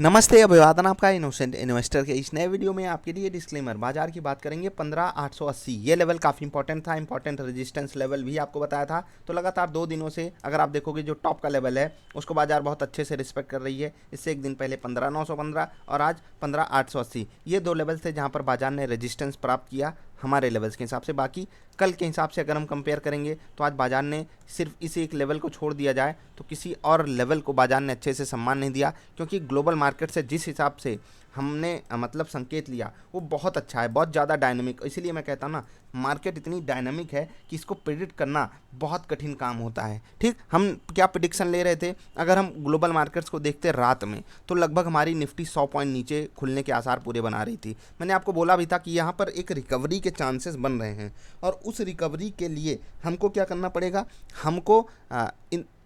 नमस्ते, अभिवादन आपका इनोसेंट इन्वेस्टर के इस नए वीडियो में आपके लिए डिस्क्लेमर। बाजार की बात करेंगे 15,880 ये लेवल काफ़ी इंपॉर्टेंट था। इंपॉर्टेंट रेजिस्टेंस लेवल भी आपको बताया था। तो लगातार 2 दिनों से अगर आप देखोगे जो टॉप का लेवल है उसको बाजार बहुत अच्छे से रिस्पेक्ट कर रही है। इससे एक दिन पहले 15,915 और आज 15,880 ये 2 लेवल थे जहाँ पर बाजार ने रेजिस्टेंस प्राप्त किया हमारे लेवल्स के हिसाब से। बाकी कल के हिसाब से अगर हम कंपेयर करेंगे तो आज बाजार ने सिर्फ इस एक लेवल को छोड़ दिया जाए तो किसी और लेवल को बाजार ने अच्छे से सम्मान नहीं दिया, क्योंकि ग्लोबल मार्केट से जिस हिसाब से हमने मतलब संकेत लिया वो बहुत अच्छा है, बहुत ज़्यादा डायनामिक। इसीलिए मैं कहता हूँ ना, मार्केट इतनी डायनामिक है कि इसको प्रिडिक्ट करना बहुत कठिन काम होता है। ठीक, हम क्या प्रिडिक्शन ले रहे थे? अगर हम ग्लोबल मार्केट्स को देखते रात में तो लगभग हमारी निफ्टी 100 पॉइंट नीचे खुलने के आसार पूरे बना रही थी। मैंने आपको बोला भी था कि यहाँ पर एक रिकवरी के चांसेस बन रहे हैं और उस रिकवरी के लिए हमको क्या करना पड़ेगा? हमको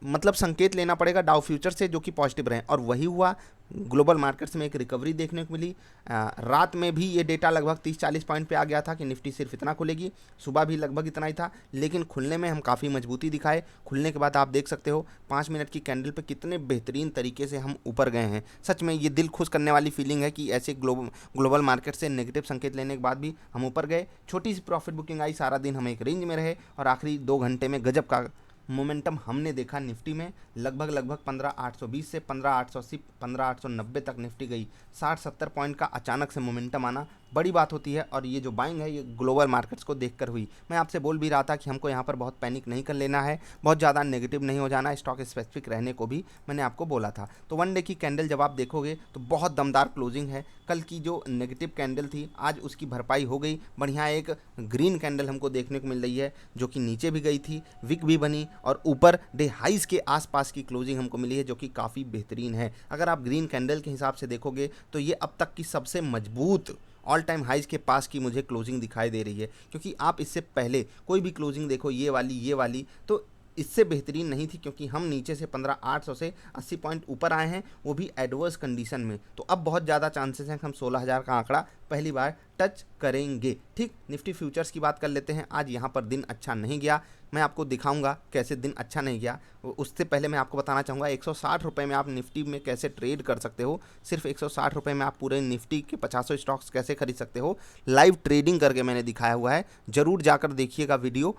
मतलब संकेत लेना पड़ेगा डाउ फ्यूचर से जो कि पॉजिटिव रहे, और वही हुआ। ग्लोबल मार्केट्स में एक रिकवरी देखने को मिली। रात में भी ये डेटा लगभग 30-40 पॉइंट पे आ गया था कि निफ्टी सिर्फ इतना खुलेगी। सुबह भी लगभग इतना ही था, लेकिन खुलने में हम काफ़ी मजबूती दिखाए। खुलने के बाद आप देख सकते हो 5 मिनट की कैंडल पे कितने बेहतरीन तरीके से हम ऊपर गए हैं। सच में ये दिल खुश करने वाली फीलिंग है कि ऐसे ग्लोबल मार्केट से नेगेटिव संकेत लेने के बाद भी हम ऊपर गए। छोटी सी प्रॉफिट बुकिंग आई, सारा दिन हम एक रेंज में रहे और आखिरी 2 घंटे में गजब का मोमेंटम हमने देखा निफ्टी में। लगभग 15,820 से 15,880 15,890 तक निफ्टी गई। 60-70 पॉइंट का अचानक से मोमेंटम आना बड़ी बात होती है, और ये जो बाइंग है ये ग्लोबल मार्केट्स को देखकर हुई। मैं आपसे बोल भी रहा था कि हमको यहाँ पर बहुत पैनिक नहीं कर लेना है, बहुत ज़्यादा नेगेटिव नहीं हो जाना है, स्टॉक स्पेसिफिक रहने को भी मैंने आपको बोला था। तो 1 डे की कैंडल जब आप देखोगे तो बहुत दमदार क्लोजिंग है। कल की जो नेगेटिव कैंडल थी आज उसकी भरपाई हो गई। बढ़िया एक ग्रीन कैंडल हमको देखने को मिल रही है जो कि नीचे भी गई थी, विक भी बनी और ऊपर डे हाइज के आसपास की क्लोजिंग हमको मिली है जो कि काफ़ी बेहतरीन है। अगर आप ग्रीन कैंडल के हिसाब से देखोगे तो ये अब तक की सबसे मजबूत ऑल टाइम हाइज के पास की मुझे क्लोजिंग दिखाई दे रही है, क्योंकि आप इससे पहले कोई भी क्लोजिंग देखो ये वाली तो इससे बेहतरीन नहीं थी, क्योंकि हम नीचे से 15,800 से 80 पॉइंट ऊपर आए हैं, वो भी एडवर्स कंडीशन में। तो अब बहुत ज़्यादा चांसेस हैं कि हम 16,000 का आंकड़ा पहली बार टच करेंगे। ठीक, निफ्टी फ्यूचर्स की बात कर लेते हैं। आज यहाँ पर दिन अच्छा नहीं गया, मैं आपको दिखाऊंगा कैसे दिन अच्छा नहीं गया। उससे पहले मैं आपको बताना चाहूँगा 160 रुपये में आप निफ्टी में कैसे ट्रेड कर सकते हो। सिर्फ 160 रुपये में आप पूरे निफ्टी के 50 स्टॉक्स कैसे खरीद सकते हो, लाइव ट्रेडिंग करके मैंने दिखाया हुआ है। ज़रूर जाकर देखिएगा वीडियो।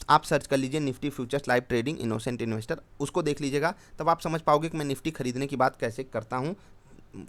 आप सर्च कर लीजिए Nifty futures live trading innocent investor, उसको देख लीजिएगा, तब आप समझ पाओगे कि मैं निफ्टी खरीदने की बात कैसे करता हूँ,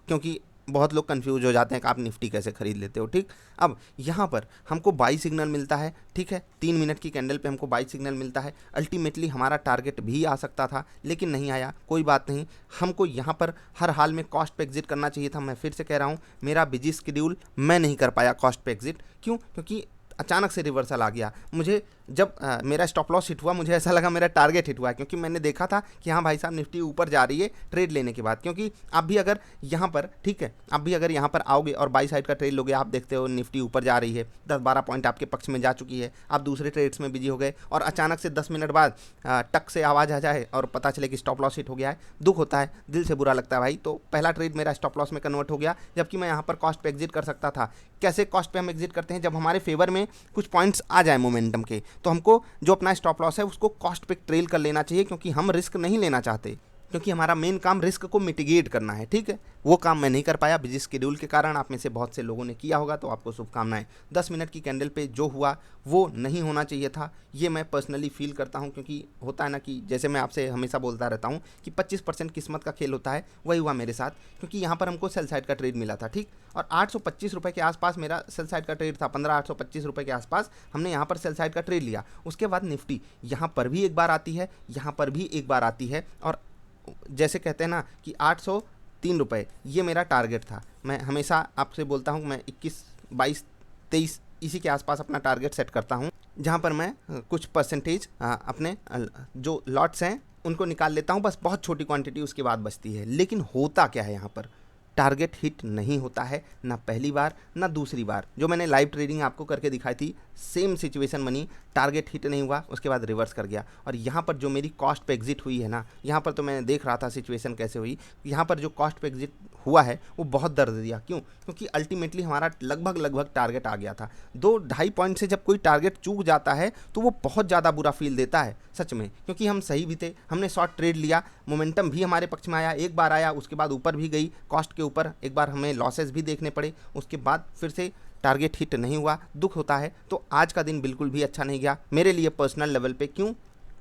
क्योंकि बहुत लोग कंफ्यूज हो जाते हैं कि आप निफ्टी कैसे खरीद लेते हो। ठीक, अब यहाँ पर हमको बाई सिग्नल मिलता है। ठीक है, 3 मिनट की कैंडल पे हमको बाई सिग्नल मिलता है। अल्टीमेटली हमारा टारगेट भी आ सकता था लेकिन नहीं आया, कोई बात नहीं। हमको यहाँ पर हर हाल में कॉस्ट पे एग्जिट करना चाहिए था। मैं फिर से कह रहा हूँ, मेरा बिजी शेड्यूल, मैं नहीं कर पाया कॉस्ट पे एग्जिट। क्यों? क्योंकि अचानक से रिवर्सल आ गया। मुझे जब मेरा स्टॉप लॉस हिट हुआ, मुझे ऐसा लगा मेरा टारगेट हिट हुआ है, क्योंकि मैंने देखा था कि हाँ भाई साहब निफ्टी ऊपर जा रही है ट्रेड लेने के बाद। क्योंकि आप भी अगर यहाँ पर, ठीक है, आप भी अगर यहाँ पर आओगे और बाई साइड का ट्रेड लोगे, आप देखते हो निफ्टी ऊपर जा रही है, 10-12 पॉइंट आपके पक्ष में जा चुकी है, आप दूसरे ट्रेड्स में बिजी हो गए और अचानक से 10 मिनट बाद टक से आवाज़ आ जाए और पता चले कि स्टॉप लॉस हिट हो गया है। दुख होता है, दिल से बुरा लगता है भाई। तो पहला ट्रेड मेरा स्टॉप लॉस में कन्वर्ट हो गया, जबकि मैं यहाँ पर कॉस्ट पे एग्जिट कर सकता था। कैसे कॉस्ट पे हम एग्जिट करते हैं? जब हमारे फेवर में कुछ पॉइंट्स आ जाए मोमेंटम के, तो हमको जो अपना स्टॉप लॉस है उसको कॉस्ट पे ट्रेल कर लेना चाहिए, क्योंकि हम रिस्क नहीं लेना चाहते, क्योंकि हमारा मेन काम रिस्क को मिटिगेट करना है। ठीक है, वो काम मैं नहीं कर पाया बिजी शेड्यूल के कारण। आप में से बहुत से लोगों ने किया होगा, तो आपको शुभकामनाएं। 10 मिनट की कैंडल पे जो हुआ वो नहीं होना चाहिए था, ये मैं पर्सनली फील करता हूं, क्योंकि होता है ना कि जैसे मैं आपसे हमेशा बोलता रहता हूं कि 25% किस्मत का खेल होता है, वही हुआ मेरे साथ। क्योंकि यहाँ पर हमको सेल साइड का ट्रेड मिला था। ठीक, और 825 रुपये के आसपास मेरा सेल साइड का ट्रेड था। 15,825 रुपये के आसपास हमने यहाँ पर सेल साइड का ट्रेड लिया। उसके बाद निफ्टी यहाँ पर भी एक बार आती है, यहाँ पर भी एक बार आती है, और जैसे कहते हैं ना कि 803 रुपये ये मेरा टारगेट था। मैं हमेशा आपसे बोलता हूँ, मैं 21, 22, 23 इसी के आसपास अपना टारगेट सेट करता हूँ, जहाँ पर मैं कुछ परसेंटेज अपने जो लॉट्स हैं उनको निकाल लेता हूँ। बस बहुत छोटी क्वांटिटी उसके बाद बचती है। लेकिन होता क्या है, यहाँ पर टारगेट हिट नहीं होता है, ना पहली बार ना दूसरी बार। जो मैंने लाइव ट्रेडिंग आपको करके दिखाई थी, सेम सिचुएशन बनी, टारगेट हिट नहीं हुआ, उसके बाद रिवर्स कर गया। और यहाँ पर जो मेरी कॉस्ट पे एग्जिट हुई है ना, यहाँ पर तो मैंने देख रहा था सिचुएशन कैसे हुई। यहाँ पर जो कॉस्ट पे एग्जिट हुआ है वो बहुत दर्द दिया। क्यों? क्योंकि अल्टीमेटली हमारा लगभग टारगेट आ गया था। 2-2.5 पॉइंट से जब कोई टारगेट चूक जाता है तो वो बहुत ज़्यादा बुरा फील देता है सच में, क्योंकि हम सही भी थे, हमने शॉर्ट ट्रेड लिया, मोमेंटम भी हमारे पक्ष में आया, एक बार आया, उसके बाद ऊपर भी गई, कॉस्ट के उसके ऊपर एक बार हमें लॉसेस भी देखने पड़े, उसके बाद फिर से टारगेट हिट नहीं हुआ, दुख होता है। तो आज का दिन बिल्कुल भी अच्छा नहीं गया मेरे लिए पर्सनल लेवल पे। क्यों?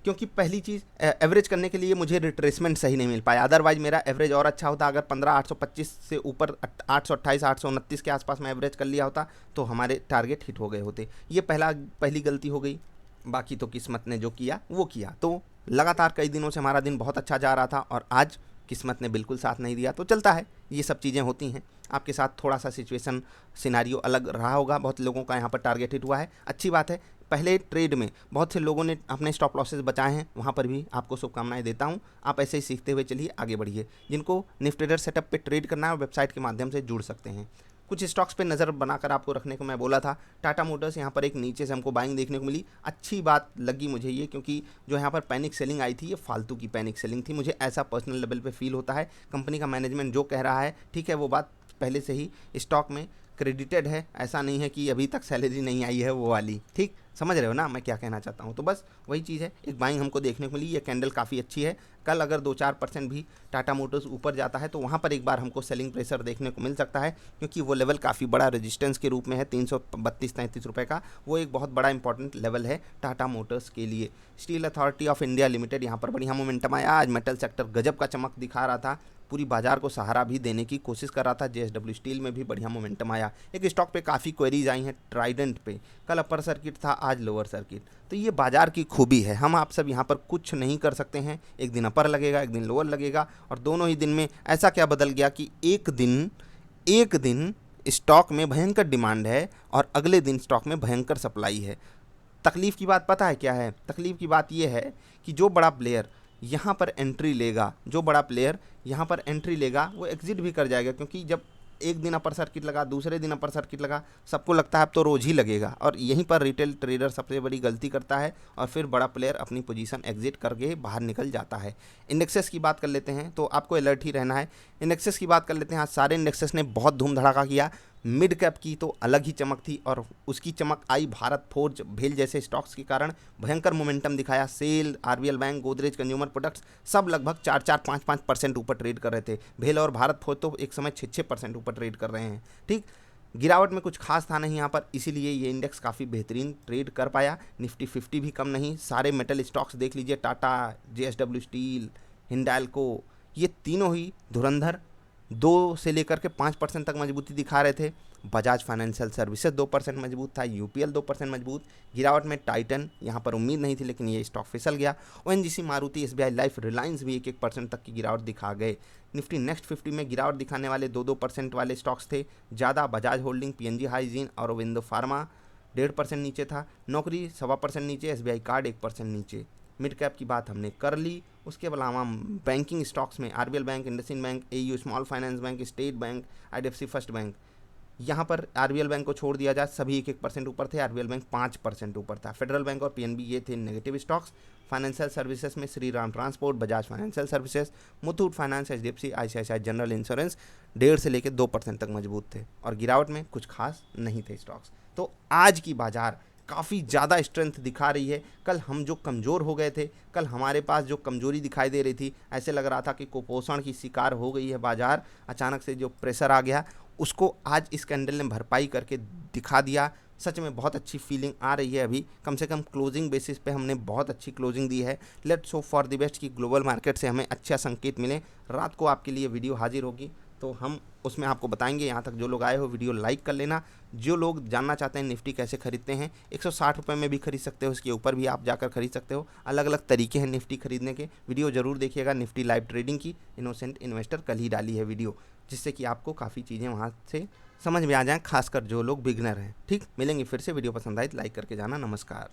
क्योंकि पहली चीज़, एवरेज करने के लिए मुझे रिट्रेसमेंट सही नहीं मिल पाया। अदरवाइज मेरा एवरेज और अच्छा होता। अगर 15,825 से ऊपर 828 829 के आसपास मैं एवरेज कर लिया होता तो हमारे टारगेट हिट हो गए होते। ये पहली गलती हो गई। बाकी तो किस्मत ने जो किया वो किया। तो लगातार कई दिनों से हमारा दिन बहुत अच्छा जा रहा था और आज किस्मत ने बिल्कुल साथ नहीं दिया। तो चलता है, ये सब चीज़ें होती हैं। आपके साथ थोड़ा सा सिचुएशन सिनारियो अलग रहा होगा। बहुत लोगों का यहाँ पर टारगेट हिट हुआ है, अच्छी बात है। पहले ट्रेड में बहुत से लोगों ने अपने स्टॉप लॉसेस बचाए हैं, वहाँ पर भी आपको शुभकामनाएं देता हूँ। आप ऐसे ही सीखते हुए चलिए, आगे बढ़िए। जिनको निफ्टी ट्रेडर सेटअप पे ट्रेड करना है, वेबसाइट के माध्यम से जुड़ सकते हैं। कुछ स्टॉक्स पे नज़र बनाकर आपको रखने को मैं बोला था। टाटा मोटर्स यहाँ पर एक नीचे से हमको बाइंग देखने को मिली। अच्छी बात लगी मुझे ये, क्योंकि जो यहाँ पर पैनिक सेलिंग आई थी ये फालतू की पैनिक सेलिंग थी। मुझे ऐसा पर्सनल लेवल पे फील होता है। कंपनी का मैनेजमेंट जो कह रहा है ठीक है, वो बात पहले से ही स्टॉक में क्रेडिटेड है। ऐसा नहीं है कि अभी तक सैलरी नहीं आई है वो वाली, ठीक समझ रहे हो ना मैं क्या कहना चाहता हूँ। तो बस वही चीज़ है, एक बाइंग हमको देखने को मिली। ये कैंडल काफ़ी अच्छी है। कल अगर 2-4% भी टाटा मोटर्स ऊपर जाता है तो वहाँ पर एक बार हमको सेलिंग प्रेशर देखने को मिल सकता है, क्योंकि वो लेवल काफ़ी बड़ा रेजिस्टेंस के रूप में है। 332-33 रुपये का वो एक बहुत बड़ा इंपॉर्टेंट लेवल है टाटा मोटर्स के लिए। Steel authority of India limited, यहाँ पर बढ़िया मोमेंटम आया। आज मेटल सेक्टर गजब का चमक दिखा रहा था, पूरी बाजार को सहारा भी देने की कोशिश कर रहा था। जेएसडब्ल्यू स्टील में भी बढ़िया मोमेंटम आया। एक स्टॉक पे काफ़ी क्वेरीज आई हैं, ट्राइडेंट पे कल अपर सर्किट था, आज लोअर सर्किट। तो ये बाजार की खूबी है, हम आप सब यहाँ पर कुछ नहीं कर सकते हैं। एक दिन अपर लगेगा, एक दिन लोअर लगेगा, और दोनों ही दिन में ऐसा क्या बदल गया कि एक दिन स्टॉक में भयंकर डिमांड है और अगले दिन स्टॉक में भयंकर सप्लाई है। तकलीफ़ की बात पता है क्या है? तकलीफ़ की बात यह है कि जो बड़ा प्लेयर यहाँ पर एंट्री लेगा वो एग्जिट भी कर जाएगा, क्योंकि जब एक दिन अपर सर्किट लगा, दूसरे दिन अपर सर्किट लगा, सबको लगता है अब तो रोज़ ही लगेगा, और यहीं पर रिटेल ट्रेडर सबसे बड़ी गलती करता है और फिर बड़ा प्लेयर अपनी पोजीशन एग्जिट करके बाहर निकल जाता है। इंडेक्सेस की बात कर लेते हैं, तो आपको अलर्ट ही रहना है। इंडेक्सेस की बात कर लेते हैं। आज सारे इंडेक्सेस ने बहुत धूम धड़ाका किया। मिड कैप की तो अलग ही चमक थी, और उसकी चमक आई भारत फोर्ज, भेल जैसे स्टॉक्स के कारण भयंकर मोमेंटम दिखाया। SAIL, RBL bank, Godrej consumer products सब लगभग 4-4, 5-5% ऊपर ट्रेड कर रहे थे। भेल और भारत फोर्ज तो एक समय 6-6% ऊपर ट्रेड कर रहे हैं। ठीक, गिरावट में कुछ खास था नहीं यहाँ पर, इसीलिए ये इंडेक्स काफ़ी बेहतरीन ट्रेड कर पाया। निफ्टी 50 भी कम नहीं। सारे मेटल स्टॉक्स देख लीजिए, टाटा, जेएसडब्ल्यू स्टील, हिंडाल्को, ये तीनों ही धुरंधर 2 से लेकर के 5% तक मजबूती दिखा रहे थे। बजाज फाइनेंशियल सर्विसेज 2% मजबूत था। यूपीएल 2% मजबूत। गिरावट में टाइटन, यहाँ पर उम्मीद नहीं थी लेकिन ये स्टॉक फिसल गया। ONGC, Maruti, SBI life, Reliance भी 1-1% तक की गिरावट दिखा गए। निफ्टी नेक्स्ट 50 में गिरावट दिखाने वाले 2-2% वाले स्टॉक्स थे ज़्यादा। बजाज होल्डिंग, पीएनजी हाइजीन और अरविंदो फार्मा 1.5% नीचे था। नौकरी 1.25% नीचे, एसबीआई कार्ड 1% नीचे। मिड कैप की बात हमने कर ली। उसके अलावा बैंकिंग स्टॉक्स में RBL bank, IndusInd bank, AU small finance bank, state bank, IDFC first bank, यहाँ पर आरबीएल बैंक को छोड़ दिया जाए, सभी 1-1% ऊपर थे। आरबीएल बैंक 5% ऊपर था। फेडरल बैंक और पीएनबी ये थे नेगेटिव स्टॉक्स। फाइनेंशियल सर्विसेज में Shri Ram transport, Bajaj financial services, Muthoot finance, HDFC, ICICI general insurance 1.5 से लेकर 2% तक मजबूत थे, और गिरावट में कुछ खास नहीं थे स्टॉक्स। तो आज की बाजार काफ़ी ज़्यादा स्ट्रेंथ दिखा रही है। कल हम जो कमज़ोर हो गए थे, कल हमारे पास जो कमज़ोरी दिखाई दे रही थी, ऐसे लग रहा था कि कुपोषण की शिकार हो गई है बाज़ार, अचानक से जो प्रेशर आ गया उसको आज इस कैंडल ने भरपाई करके दिखा दिया। सच में बहुत अच्छी फीलिंग आ रही है। अभी कम से कम क्लोजिंग बेसिस पे हमने बहुत अच्छी क्लोजिंग दी है। Let's hope for the best कि ग्लोबल मार्केट से हमें अच्छा संकेत मिले। रात को आपके लिए वीडियो हाजिर होगी तो हम उसमें आपको बताएंगे। यहाँ तक जो लोग आए हो वीडियो लाइक कर लेना। जो लोग जानना चाहते हैं निफ्टी कैसे खरीदते हैं, 160 रुपये में भी खरीद सकते हो, इसके ऊपर भी आप जाकर खरीद सकते हो। अलग अलग तरीके हैं निफ्टी खरीदने के। वीडियो ज़रूर देखिएगा निफ्टी लाइव ट्रेडिंग की, इनोसेंट इन्वेस्टर कल ही डाली है वीडियो, जिससे कि आपको काफ़ी चीज़ें वहाँ से समझ में आ जाएँ, खासकर जो लोग बिगनर हैं। ठीक, मिलेंगे फिर से। वीडियो पसंद आए तो लाइक करके जाना। नमस्कार।